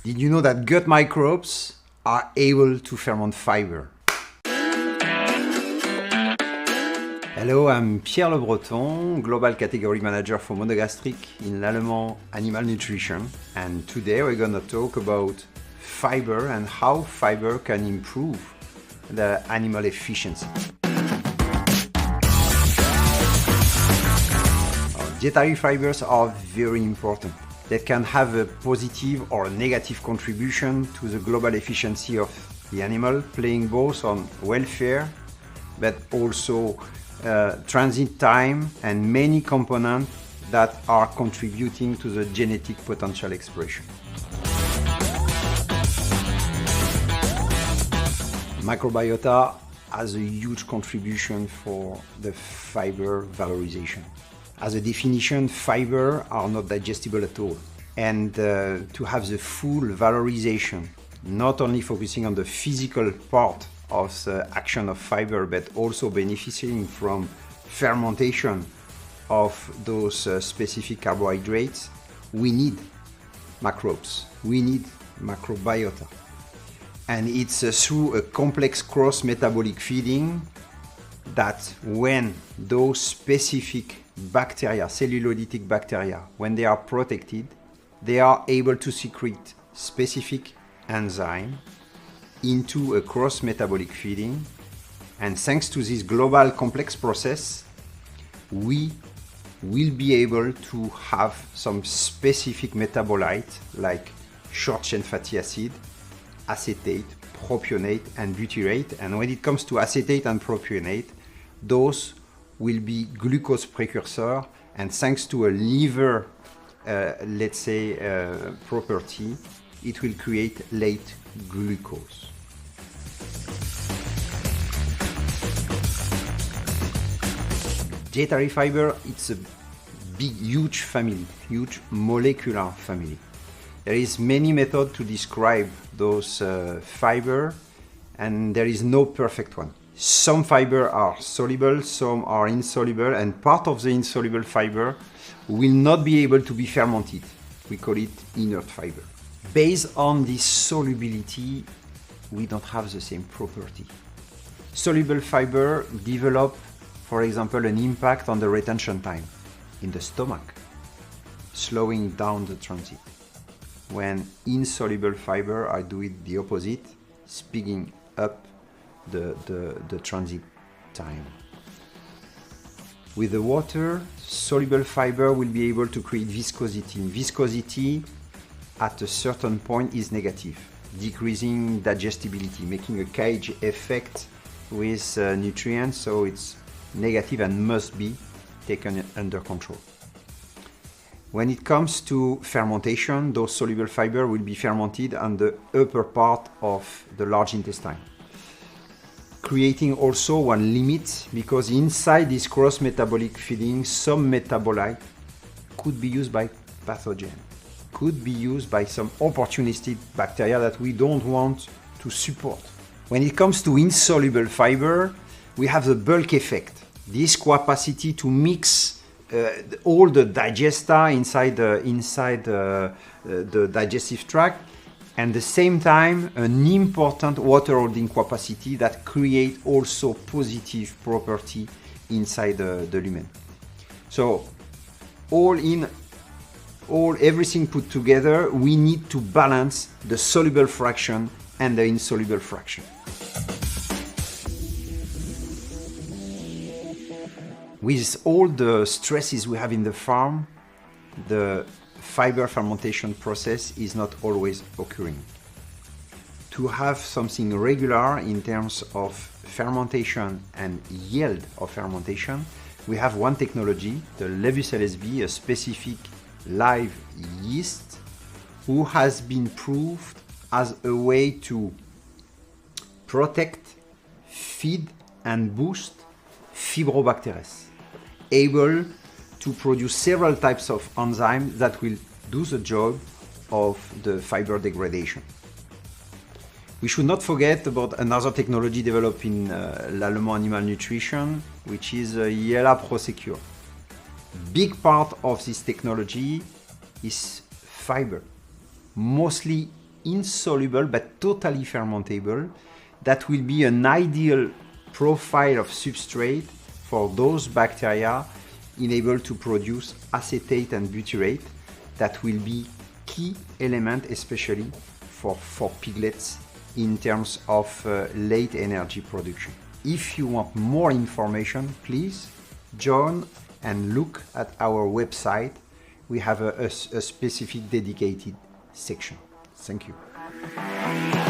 Did you know that gut microbes are able to ferment fiber? Hello, I'm Pierre Le Breton, Global Category Manager for Monogastric in L'Allemand Animal Nutrition. And today we're going to talk about fiber and how fiber can improve the animal efficiency. Dietary fibers are very important. They can have a positive or a negative contribution to the global efficiency of the animal, playing both on welfare, but also transit time and many components that are contributing to the genetic potential expression. Microbiota has a huge contribution for the fiber valorization. As a definition, fiber are not digestible at all. And to have the full valorization, not only focusing on the physical part of the action of fiber, but also benefiting from fermentation of those specific carbohydrates, we need microbes, we need microbiota. And it's through a complex cross-metabolic feeding that when those specific bacteria, cellulolytic bacteria, when they are protected, they are able to secrete specific enzyme into a cross-metabolic feeding. And thanks to this global complex process, we will be able to have some specific metabolite like short-chain fatty acid, acetate, propionate, and butyrate. And when it comes to acetate and propionate, those will be glucose precursor, and thanks to a liver, property, it will create late glucose. Dietary fiber, it's a big, huge family, huge molecular family. There is many methods to describe those fiber, and there is no perfect one. Some fiber are soluble, some are insoluble, and part of the insoluble fiber will not be able to be fermented. We call it inert fiber. Based on this solubility, we don't have the same property. Soluble fiber develop, for example, an impact on the retention time in the stomach, slowing down the transit. When insoluble fiber are doing the opposite, speeding up the transit time. With the water, soluble fiber will be able to create viscosity. Viscosity at a certain point is negative, decreasing digestibility, making a cage effect with nutrients, so it's negative and must be taken under control. When it comes to fermentation, those soluble fiber will be fermented on the upper part of the large intestine, creating also one limit, because inside this cross-metabolic feeding, some metabolite could be used by pathogen, could be used by some opportunistic bacteria that we don't want to support. When it comes to insoluble fiber, we have the bulk effect, this capacity to mix all the digesta inside the digestive tract, and at the same time an important water holding capacity that create also positive property inside the lumen. So everything put together, we need to balance the soluble fraction and the insoluble fraction. With all the stresses we have in the farm, the fiber fermentation process is not always occurring. To have something regular in terms of fermentation and yield of fermentation, we have one technology, the Levus LSB, a specific live yeast, who has been proved as a way to protect, feed, and boost Fibrobacteres, able to produce several types of enzymes that will do the job of the fiber degradation. We should not forget about another technology developed in L'Allemand Animal Nutrition, which is Yela Prosecure. Big part of this technology is fiber, mostly insoluble but totally fermentable. That will be an ideal profile of substrate for those bacteria enabled to produce acetate and butyrate. That will be key element, especially for piglets in terms of late energy production. If you want more information, please join and look at our website. We have a specific dedicated section. Thank you.